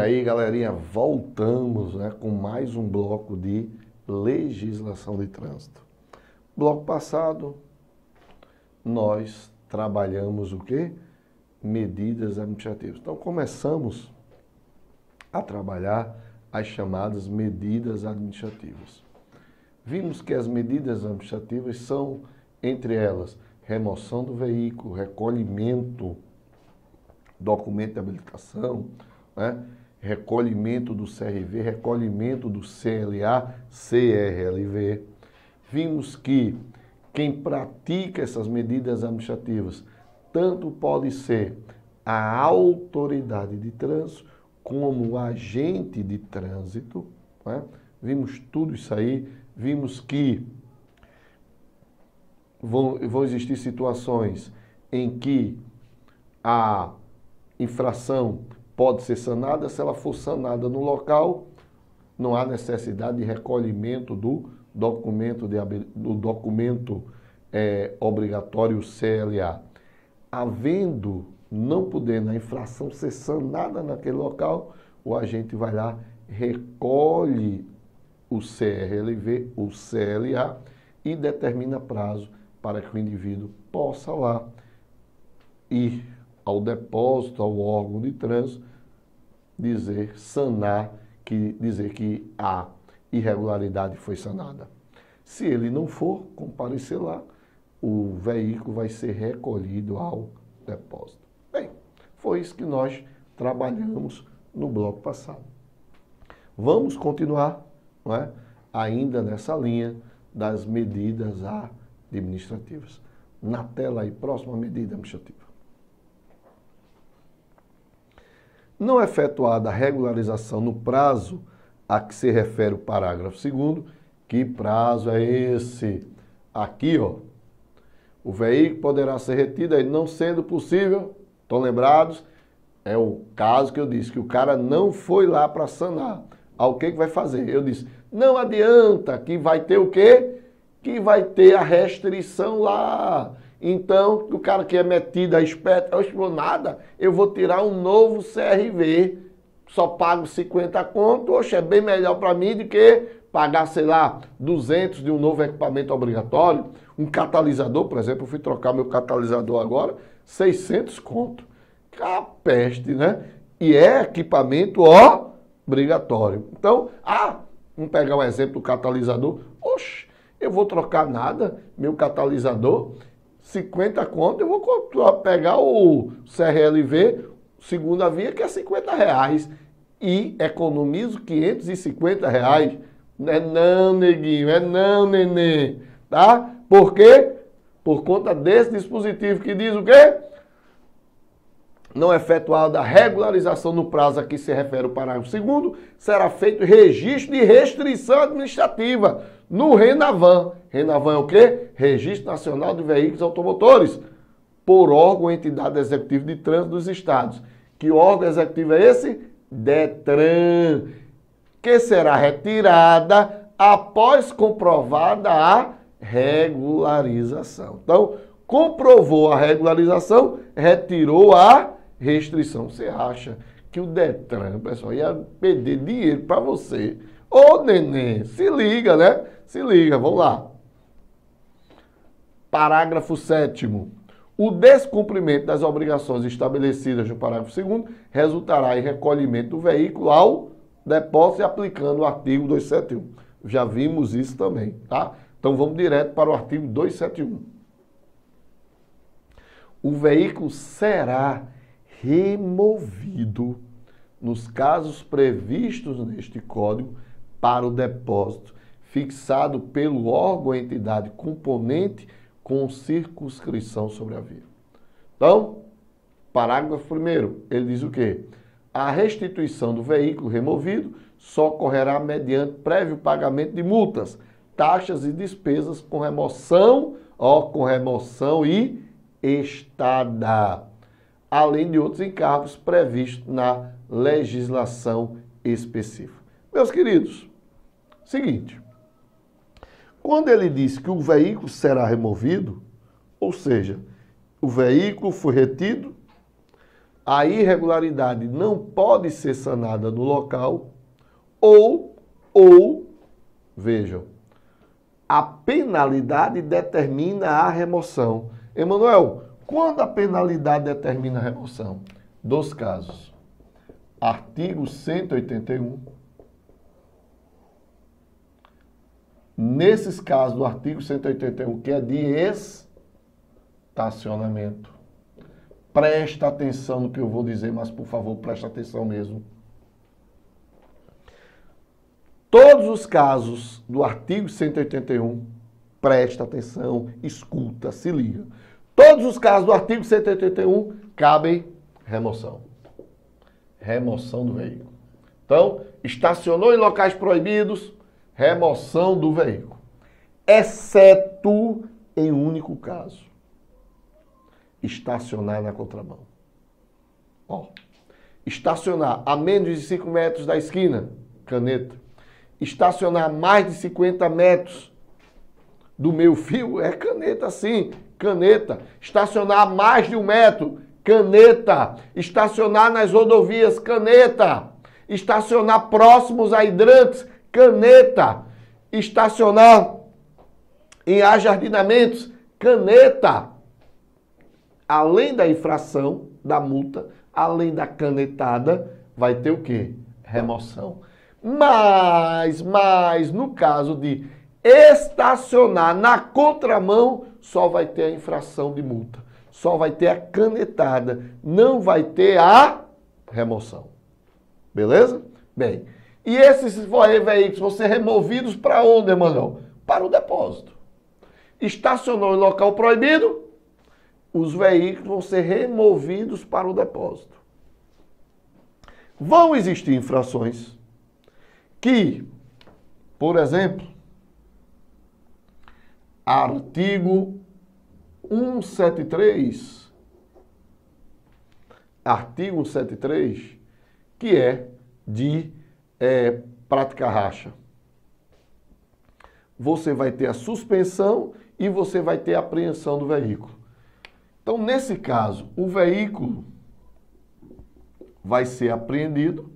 aí, galerinha, voltamos, né, com mais um bloco de legislação de trânsito. Bloco passado, nós trabalhamos o quê? Medidas administrativas. Então, começamos a trabalhar as chamadas medidas administrativas. Vimos que as medidas administrativas são, entre elas, remoção do veículo, recolhimento, documento de habilitação, né? Recolhimento do CRV, recolhimento do CLA, CRLV. Vimos que quem pratica essas medidas administrativas tanto pode ser a autoridade de trânsito como o agente de trânsito, né? Vimos tudo isso aí, vimos que vão existir situações em que a infração pode ser sanada. Se ela for sanada no local, não há necessidade de recolhimento do documento, obrigatório CLA. Havendo, não podendo a infração ser sanada naquele local, o agente vai lá, recolhe o CRLV, o CLA e determina prazo para que o indivíduo possa lá ir ao depósito, ao órgão de trânsito, dizer que a irregularidade foi sanada. Se ele não for comparecer lá, o veículo vai ser recolhido ao depósito. Bem, foi isso que nós trabalhamos no bloco passado. Vamos continuar, não é? Ainda nessa linha das medidas administrativas. Na tela aí, próxima medida administrativa. Não efetuada a regularização no prazo a que se refere o parágrafo 2º, que prazo é esse? Aqui, ó. O veículo poderá ser retido aí, não sendo possível, estão lembrados? É o caso que eu disse, que o cara não foi lá para sanar. O que vai fazer? Eu disse, não adianta, que vai ter o quê? Que vai ter a restrição lá. Então, o cara que é metido a esperto, eu não nada, eu vou tirar um novo CRV, só pago 50 conto, oxe, é bem melhor para mim do que pagar, sei lá, 200 de um novo equipamento obrigatório. Um catalisador, por exemplo, eu fui trocar meu catalisador agora, 600 conto. Que é a peste, né? E é equipamento obrigatório. Então, vamos pegar o exemplo do catalisador. Oxe, eu vou trocar nada, meu catalisador, 50 conto, eu vou pegar o CRLV, segunda via, que é R$50. E economizo R$550. Não é não, neguinho, é não, neném. Tá? Por quê? Por conta desse dispositivo que diz o quê? Não efetuada a regularização no prazo a que se refere o parágrafo 2º, será feito registro de restrição administrativa no RENAVAN. RENAVAN é o quê? Registro Nacional de Veículos Automotores, por órgão ou entidade executiva de trânsito dos estados. Que órgão executivo é esse? DETRAN, que será retirada após comprovada a regularização. Então, comprovou a regularização, retirou a restrição. Você acha que o DETRAN, pessoal, ia perder dinheiro para você? Ô, neném, se liga, né? Se liga, vamos lá. Parágrafo 7º. O descumprimento das obrigações estabelecidas no parágrafo 2º resultará em recolhimento do veículo ao depósito e aplicando o artigo 271. Já vimos isso também, tá? Então vamos direto para o artigo 271. O veículo será removido nos casos previstos neste Código para o depósito fixado pelo órgão ou entidade componente com circunscrição sobre a via. Então, parágrafo 1º, ele diz o quê? A restituição do veículo removido só ocorrerá mediante prévio pagamento de multas, taxas e despesas com remoção e estada, além de outros encargos previstos na legislação específica. Meus queridos, seguinte, quando ele diz que o veículo será removido, ou seja, o veículo foi retido, a irregularidade não pode ser sanada no local, ou vejam, a penalidade determina a remoção. Emanuel, quando a penalidade determina a remoção? Dos casos. Artigo 181. Nesses casos do artigo 181, que é de estacionamento. Presta atenção no que eu vou dizer, mas por favor, presta atenção mesmo. Todos os casos do artigo 181, presta atenção, escuta, se liga. Todos os casos do artigo 181 cabem remoção. Remoção do veículo. Então, estacionou em locais proibidos, remoção do veículo. Exceto em um único caso. Estacionar na contramão. Ó, estacionar a menos de 5 metros da esquina, caneta. Estacionar a mais de 50 metros do meio fio, é caneta sim, caneta. Estacionar a mais de 1 metro, caneta. Estacionar nas rodovias, caneta. Estacionar próximos a hidrantes, caneta. Estacionar em ajardinamentos, caneta. Além da infração, da multa, além da canetada, vai ter o quê? Remoção. Mas no caso de estacionar na contramão, só vai ter a infração de multa. Só vai ter a canetada, não vai ter a remoção. Beleza? Bem, e esses veículos vão ser removidos para onde, Emanuel? Para o depósito. Estacionou em local proibido, os veículos vão ser removidos para o depósito. Vão existir infrações que, por exemplo, artigo 173, que é de praticar racha. Você vai ter a suspensão e você vai ter a apreensão do veículo. Então, nesse caso, o veículo vai ser apreendido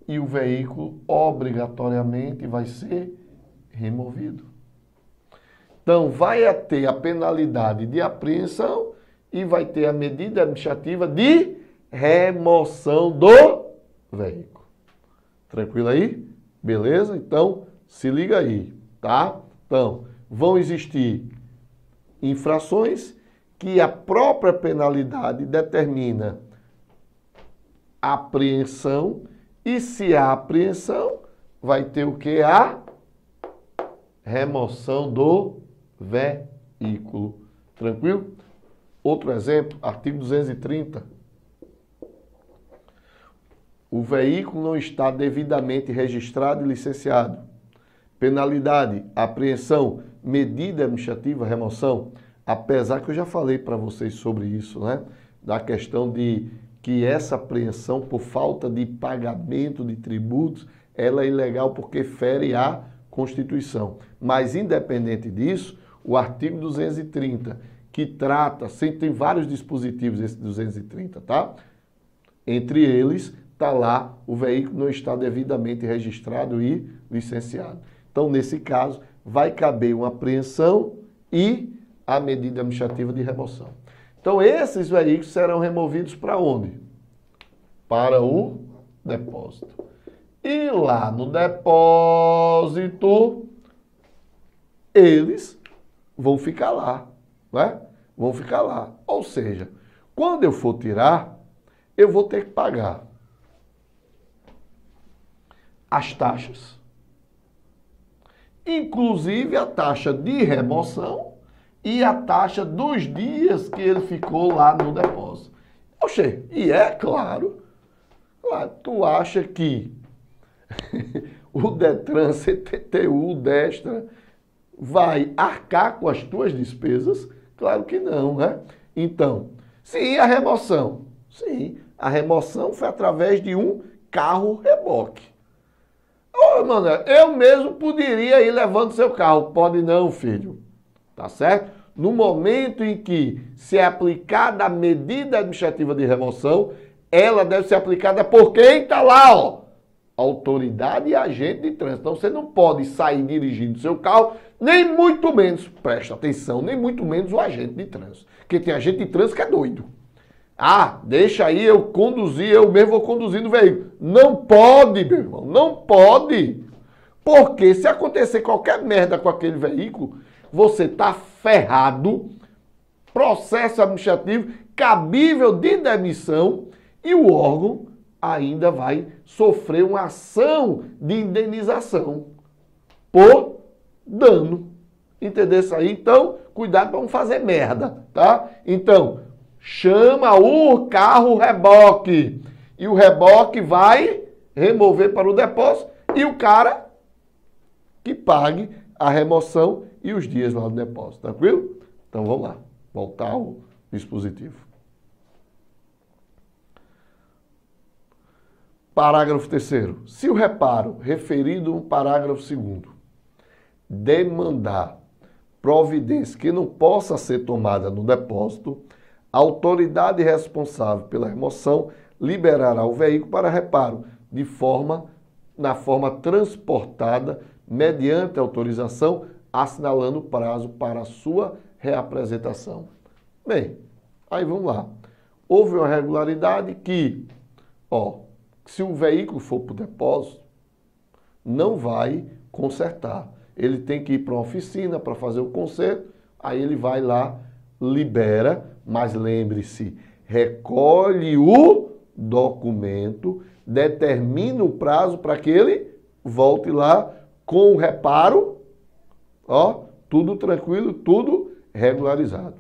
e o veículo obrigatoriamente vai ser removido. Então, vai ter a penalidade de apreensão e vai ter a medida administrativa de remoção do veículo. Tranquilo aí? Beleza? Então, se liga aí, tá? Então, vão existir infrações que a própria penalidade determina a apreensão, e se há apreensão, vai ter o que? A remoção do veículo. Tranquilo? Outro exemplo, artigo 230. O veículo não está devidamente registrado e licenciado. Penalidade, apreensão, medida administrativa, remoção. Apesar que eu já falei para vocês sobre isso, né? Da questão de que essa apreensão por falta de pagamento de tributos, ela é ilegal porque fere a Constituição. Mas independente disso, o artigo 230, que trata, tem vários dispositivos esse 230, tá? Entre eles, está lá, o veículo não está devidamente registrado e licenciado. Então, nesse caso, vai caber uma apreensão e a medida administrativa de remoção. Então, esses veículos serão removidos para onde? Para o depósito. E lá no depósito, eles vão ficar lá, né? Vão ficar lá. Ou seja, quando eu for tirar, eu vou ter que pagar as taxas, inclusive a taxa de remoção e a taxa dos dias que ele ficou lá no depósito. Oxê, e é claro, tu acha que o Detran, CTTU, Destra vai arcar com as tuas despesas? Claro que não, né? Então, sim, a remoção. Sim, a remoção foi através de um carro-reboque. Ô, Manuel, eu mesmo poderia ir levando seu carro. Pode não, filho. Tá certo? no momento em que se é aplicada a medida administrativa de remoção, ela deve ser aplicada por quem está lá, ó, autoridade e agente de trânsito. Então você não pode sair dirigindo seu carro, nem muito menos, presta atenção, nem muito menos o agente de trânsito. Porque tem agente de trânsito que é doido. Ah, deixa aí eu conduzir, eu mesmo vou conduzir no veículo. Não pode, meu irmão, não pode. Porque se acontecer qualquer merda com aquele veículo, você está ferrado, processo administrativo, cabível de demissão, e o órgão ainda vai sofrer uma ação de indenização por dano. Entendeu isso aí? Então, cuidado para não fazer merda, tá? Então, chama o carro reboque. E o reboque vai remover para o depósito e o cara que pague a remoção e os dias lá do depósito. Tranquilo? Então, vamos lá. Voltar ao dispositivo. Parágrafo 3º. Se o reparo referido no parágrafo 2º demandar providência que não possa ser tomada no depósito, a autoridade responsável pela remoção liberará o veículo para reparo na forma transportada mediante autorização, assinalando o prazo para a sua reapresentação. Bem, aí vamos lá. Houve uma regularidade que, se o veículo for para o depósito, não vai consertar. Ele tem que ir para uma oficina para fazer o conserto, aí ele vai lá, libera, mas lembre-se, recolhe o documento, determina o prazo para que ele volte lá com o reparo, tudo tranquilo, tudo regularizado.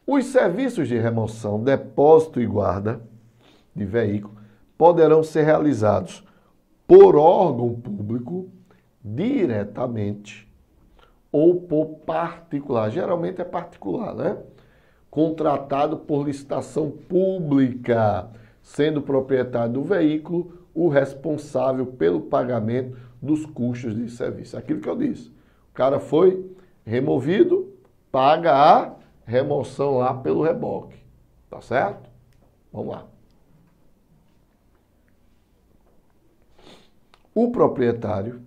Os serviços de remoção, depósito e guarda de veículo poderão ser realizados por órgão público diretamente ou por particular. Geralmente é particular, né? Contratado por licitação pública, sendo o proprietário do veículo o responsável pelo pagamento dos custos de serviço. Aquilo que eu disse. O cara foi removido, paga a remoção lá pelo reboque. Tá certo? Vamos lá. O proprietário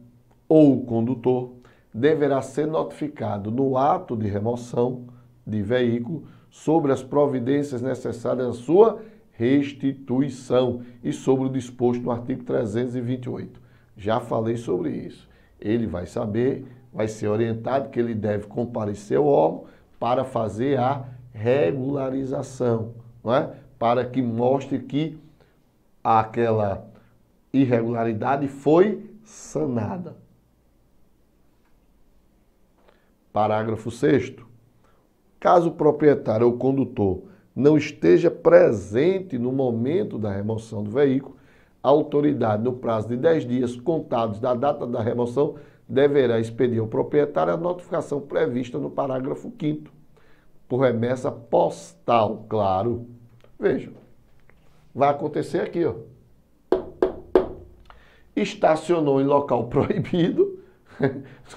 ou o condutor deverá ser notificado no ato de remoção de veículo sobre as providências necessárias à sua restituição e sobre o disposto no artigo 328. Já falei sobre isso. Ele vai saber, vai ser orientado que ele deve comparecer ao órgão para fazer a regularização, não é? Para que mostre que aquela irregularidade foi sanada. Parágrafo 6º. Caso o proprietário ou condutor não esteja presente no momento da remoção do veículo, a autoridade, no prazo de 10 dias contados da data da remoção, deverá expedir ao proprietário a notificação prevista no parágrafo 5º, por remessa postal, claro. Vejam, vai acontecer aqui, Estacionou em local proibido,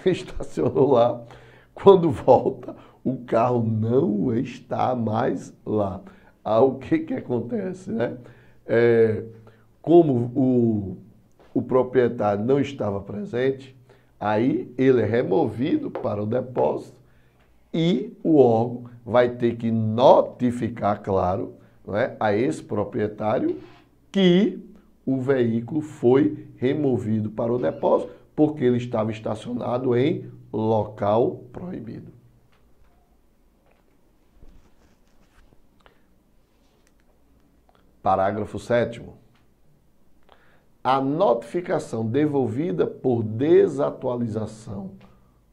estacionou lá, quando volta, o carro não está mais lá. O que acontece, né? Como o proprietário não estava presente, aí ele é removido para o depósito e o órgão vai ter que notificar, claro, né, a esse proprietário que o veículo foi removido para o depósito porque ele estava estacionado em local proibido. Parágrafo 7º. A notificação devolvida por desatualização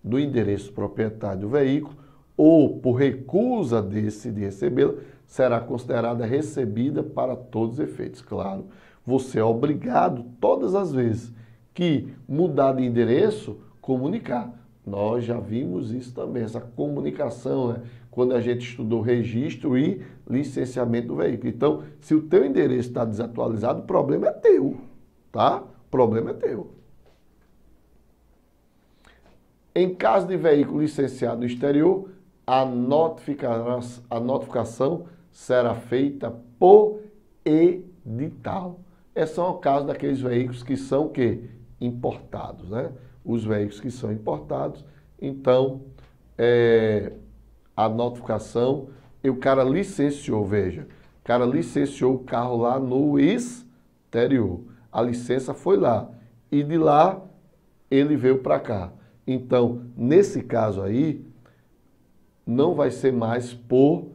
do endereço proprietário do veículo ou por recusa desse de recebê-la será considerada recebida para todos os efeitos. Claro, você é obrigado todas as vezes que mudar de endereço, comunicar. Nós já vimos isso também, essa comunicação, né? Quando a gente estudou registro e licenciamento do veículo. Então, se o teu endereço está desatualizado, o problema é teu, tá? O problema é teu. Em caso de veículo licenciado no exterior, a notificação será feita por edital. Esse são o caso daqueles veículos que são importados, né? Os veículos que são importados, então, a notificação, o cara licenciou, veja, o cara licenciou o carro lá no exterior. A licença foi lá e de lá ele veio para cá. Então, nesse caso aí, não vai ser mais por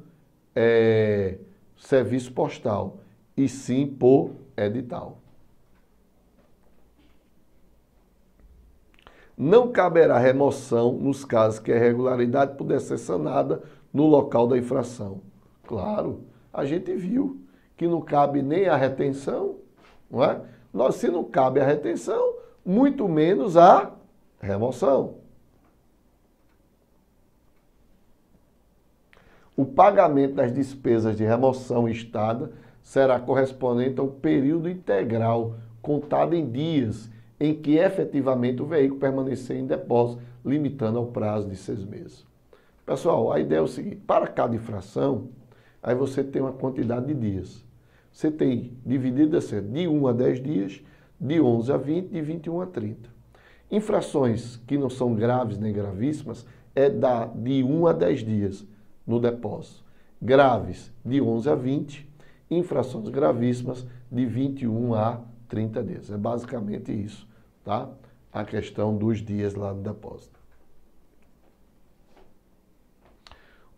serviço postal, e sim por edital. Não caberá remoção nos casos que a irregularidade puder ser sanada no local da infração. Claro, a gente viu que não cabe nem a retenção, não é? Se não cabe a retenção, muito menos a remoção. O pagamento das despesas de remoção e estada será correspondente ao período integral, contado em dias, em que efetivamente o veículo permanecer em depósito, limitando ao prazo de 6 meses. Pessoal, a ideia é o seguinte, para cada infração, aí você tem uma quantidade de dias. Você tem dividido assim, de 1 a 10 dias, de 11 a 20, de 21 a 30. Infrações que não são graves nem gravíssimas, de 1 a 10 dias no depósito. Graves, de 11 a 20, infrações gravíssimas, de 21 a 30 dias. É basicamente isso, tá? A questão dos dias lá do depósito.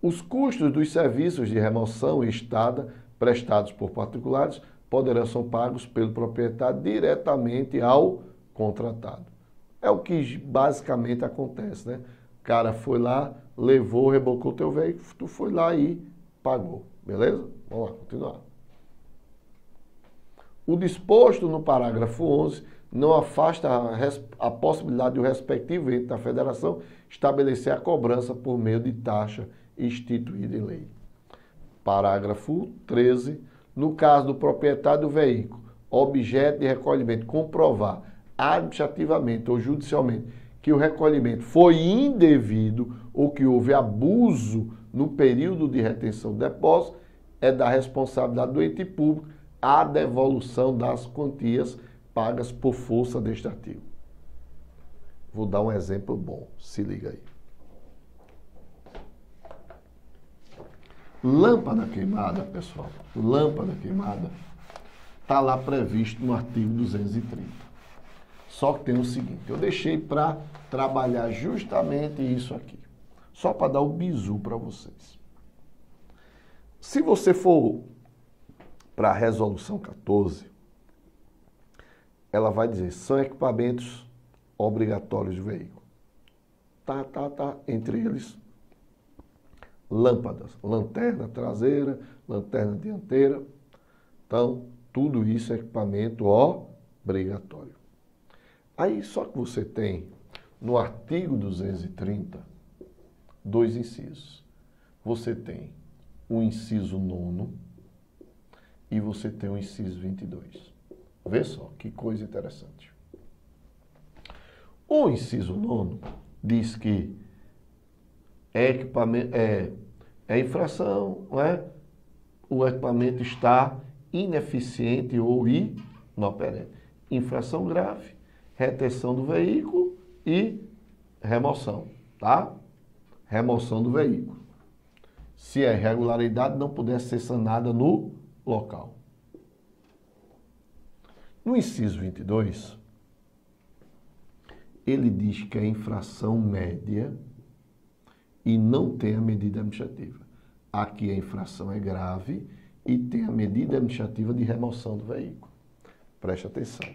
Os custos dos serviços de remoção e estada prestados por particulares poderão ser pagos pelo proprietário diretamente ao contratado. É o que basicamente acontece, né? O cara foi lá, levou, rebocou o teu veículo, tu foi lá e pagou, beleza? Vamos lá, continuar. O disposto no parágrafo 11 não afasta a possibilidade do respectivo ente da federação estabelecer a cobrança por meio de taxa instituída em lei. Parágrafo 13. No caso do proprietário do veículo, objeto de recolhimento, comprovar administrativamente ou judicialmente que o recolhimento foi indevido ou que houve abuso no período de retenção do depósito, é da responsabilidade do ente público a devolução das quantias pagas por força deste artigo. Vou dar um exemplo bom, se liga aí. Lâmpada queimada, pessoal, lâmpada queimada, está lá previsto no artigo 230. Só que tem o seguinte, eu deixei para trabalhar justamente isso aqui, só para dar o bizu para vocês. Se você for para a resolução 14, ela vai dizer, são equipamentos obrigatórios de veículo. Entre eles, lâmpadas, lanterna traseira, lanterna dianteira. Então, tudo isso é equipamento obrigatório. Aí, só que você tem, no artigo 230, 2 incisos. Você tem o inciso 9º e você tem o inciso 22. Vê só, que coisa interessante. O inciso 9º diz que é infração, não é? O equipamento está ineficiente ou inoperante. Infração grave, retenção do veículo e remoção, tá? Remoção do veículo. Se a irregularidade não puder ser sanada no local. No inciso 22, ele diz que a infração média e não tem a medida administrativa. Aqui a infração é grave e tem a medida administrativa de remoção do veículo. Preste atenção.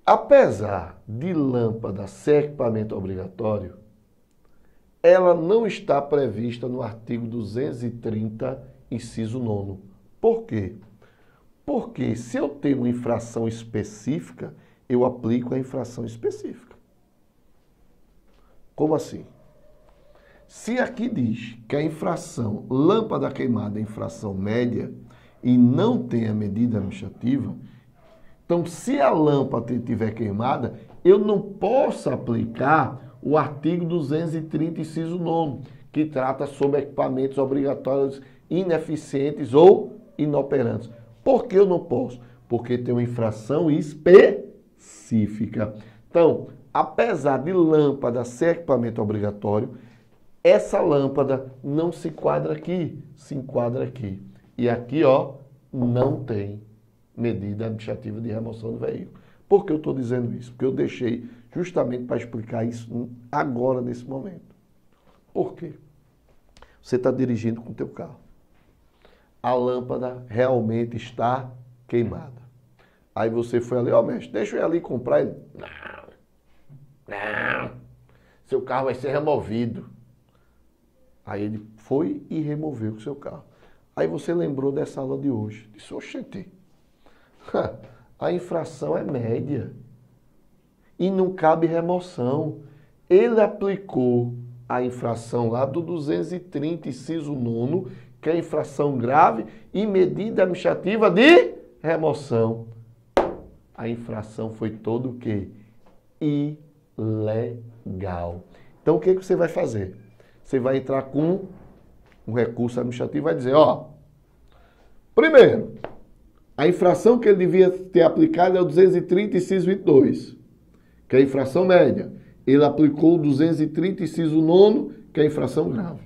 Apesar de lâmpada ser equipamento obrigatório, ela não está prevista no artigo 230, inciso 9º. Por quê? Porque se eu tenho uma infração específica, eu aplico a infração específica. Como assim? Se aqui diz que a infração lâmpada queimada é infração média e não tem a medida administrativa, então se a lâmpada estiver queimada, eu não posso aplicar o artigo 230, inciso 9, que trata sobre equipamentos obrigatórios ineficientes ou inoperantes. Por que eu não posso? Porque tem uma infração específica. Então, apesar de lâmpada ser equipamento obrigatório, essa lâmpada não se enquadra aqui, se enquadra aqui. E aqui, ó, não tem medida administrativa de remoção do veículo. Por que eu estou dizendo isso? Porque eu deixei justamente para explicar isso agora, nesse momento. Por quê? Você está dirigindo com o teu carro. A lâmpada realmente está queimada. Aí você foi ali, ó, mestre, deixa eu ir ali comprar ele. Não, seu carro vai ser removido. Aí ele foi e removeu o seu carro. Aí você lembrou dessa aula de hoje. Disse, oxente, a infração é média e não cabe remoção. Ele aplicou a infração lá do 230, inciso 9, que é infração grave e medida administrativa de remoção. A infração foi todo o quê? Ilegal. Então o que você vai fazer? Você vai entrar com um recurso administrativo e vai dizer, ó, primeiro, a infração que ele devia ter aplicado é o 230, inciso 22, que é a infração média. Ele aplicou o 230, inciso 9, que é a infração grave.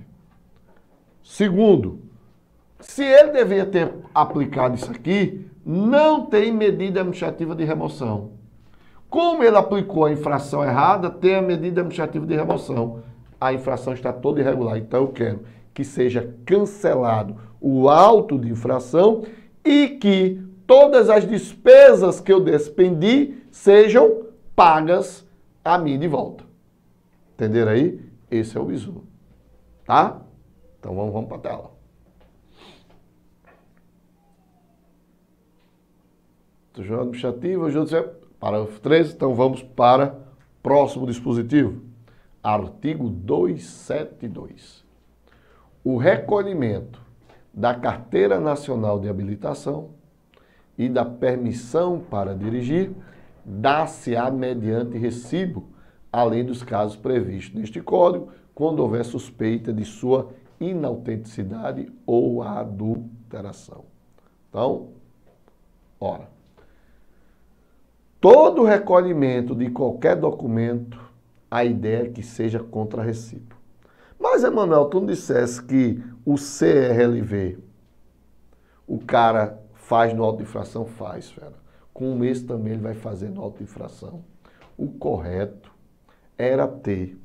Segundo, se ele devia ter aplicado isso aqui, não tem medida administrativa de remoção. Como ele aplicou a infração errada, tem a medida administrativa de remoção. A infração está toda irregular. Então eu quero que seja cancelado o auto de infração e que todas as despesas que eu despendi sejam pagas a mim de volta. Entenderam aí? Esse é o bizu. Tá? Então vamos para a tela. Jornada administrativa, parágrafo 13, então vamos para o próximo dispositivo. Artigo 272. O recolhimento da Carteira Nacional de Habilitação e da permissão para dirigir dá-se-á mediante recibo, além dos casos previstos neste Código, quando houver suspeita de sua inautenticidade ou adulteração. Então, ora, todo recolhimento de qualquer documento, a ideia é que seja contra recibo. Mas, Emanuel, tu não dissesse que o CRLV, o cara faz no auto de infração? Faz, fera. Com esse também ele vai fazer no auto de infração. O correto era ter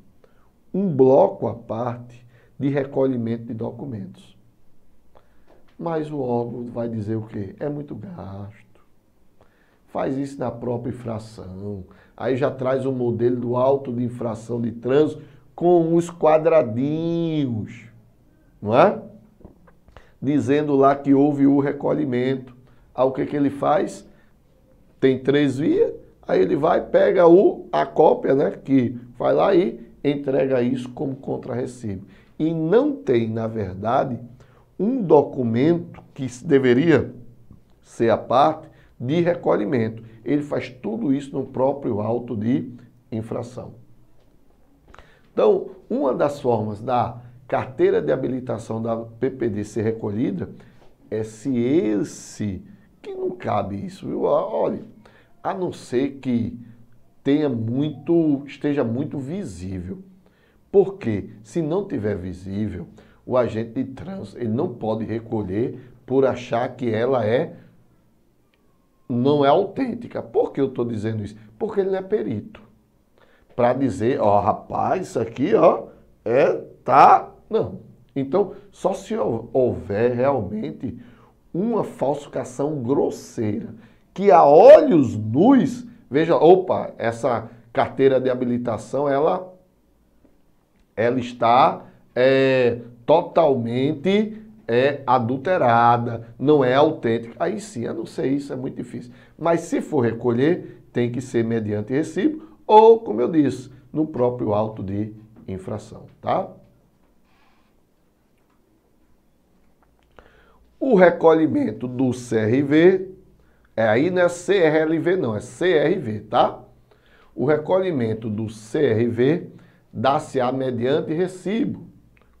um bloco à parte de recolhimento de documentos. Mas o órgão vai dizer o quê? É muito gasto. Faz isso na própria infração. Aí já traz o modelo do auto de infração de trânsito com os quadradinhos, não é? Dizendo lá que houve o recolhimento. Aí o que ele faz? Tem 3 vias, aí ele vai, pega a cópia, né? Que vai lá e entrega isso como contra-recibo. E não tem, na verdade, um documento que deveria ser a parte de recolhimento. Ele faz tudo isso no próprio auto de infração. Então, uma das formas da carteira de habilitação da PPD ser recolhida é se esse, que não cabe isso, viu? Olha, a não ser que esteja muito visível. Porque se não tiver visível, o agente de trânsito ele não pode recolher por achar que ela não é autêntica. Por que eu estou dizendo isso? Porque ele não é perito. Para dizer, ó, rapaz, isso aqui, ó, tá... Não. Então, só se houver realmente uma falsificação grosseira, que a olhos nus, veja, opa, essa carteira de habilitação, ela está totalmente adulterada, não é autêntica. Aí sim, eu não sei, isso é muito difícil. Mas se for recolher, tem que ser mediante recibo ou, como eu disse, no próprio auto de infração, tá? O recolhimento do CRV, aí não é CRLV não, é CRV, tá? O recolhimento do CRV dá-se-á mediante recibo,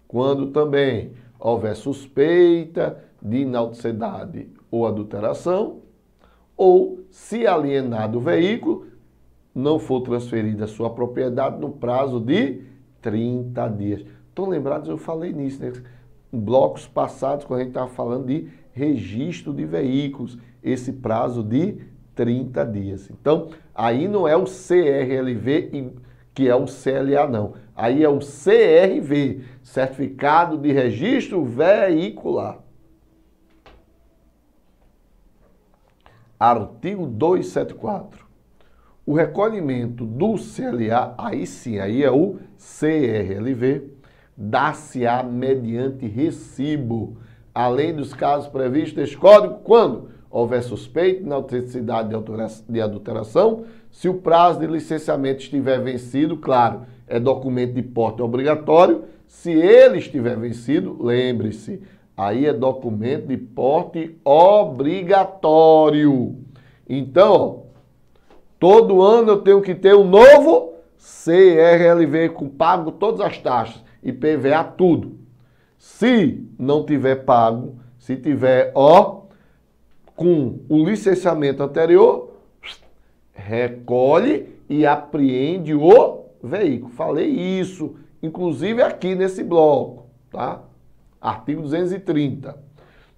quando também houver suspeita de inautenticidade ou adulteração, ou se alienado o veículo, não for transferida a sua propriedade no prazo de 30 dias. Estão lembrados? Eu falei nisso, né? Em blocos passados, quando a gente estava falando de registro de veículos, esse prazo de 30 dias. Então, aí não é o CRLV que é o CLA, não. Aí é o CRV, Certificado de Registro Veicular. Artigo 274. O recolhimento do CLA, aí sim, aí é o CRLV, dá-se-á mediante recibo, além dos casos previstos neste Código, quando houver suspeita de inautenticidade de adulteração, se o prazo de licenciamento estiver vencido, claro, é documento de porte obrigatório. Se ele estiver vencido, lembre-se, aí é documento de porte obrigatório. Então, ó, todo ano eu tenho que ter um novo CRLV com pago todas as taxas, IPVA, tudo. Se não tiver pago, se tiver, ó, com o licenciamento anterior, recolhe e apreende o veículo. Falei isso, inclusive aqui nesse bloco, tá? Artigo 230.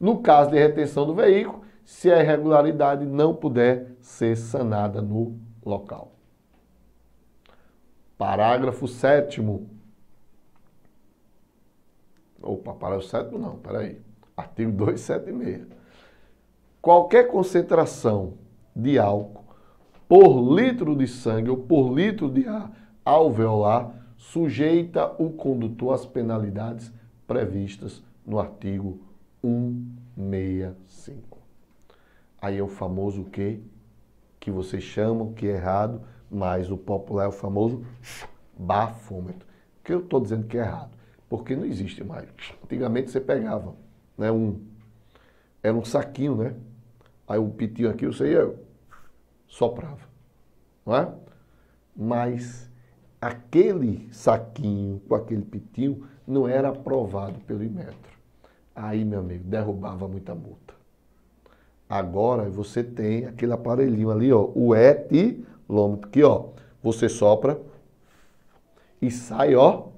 No caso de retenção do veículo, se a irregularidade não puder ser sanada no local. Parágrafo 7º. Opa, parágrafo 7º não, peraí. Artigo 276. Qualquer concentração de álcool por litro de sangue ou por litro de ar alveolar sujeita o condutor às penalidades previstas no artigo 165. Aí é o famoso o quê? Que vocês chamam que é errado, mas o popular é o famoso bafômetro. Por que eu estou dizendo que é errado? Porque não existe mais. Antigamente você pegava, né, era um saquinho, né? Aí o pitinho aqui, você ia, soprava, não é? Mas aquele saquinho com aquele pitinho não era aprovado pelo Inmetro. Aí, meu amigo, derrubava muita multa. Agora você tem aquele aparelhinho ali, ó, o etilômetro, que ó, você sopra e sai, ó,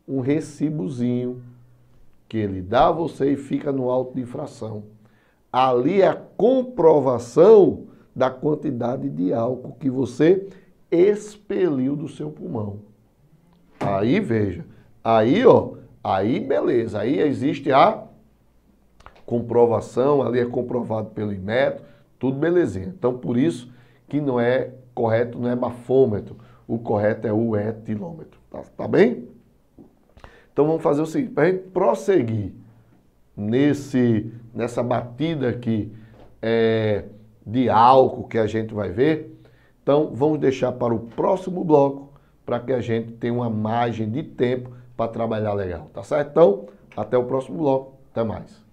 um recibozinho que ele dá a você e fica no auto de infração. Ali é a comprovação da quantidade de álcool que você expeliu do seu pulmão. Aí, veja, aí, ó, aí beleza, aí existe a comprovação, ali é comprovado pelo Inmetro, tudo belezinha. Então, por isso que não é correto, não é bafômetro, o correto é o etilômetro, tá bem? Então, vamos fazer o seguinte, para a gente prosseguir nessa batida aqui de álcool que a gente vai ver, então vamos deixar para o próximo bloco para que a gente tenha uma margem de tempo para trabalhar legal, tá certo? Então, até o próximo bloco, até mais.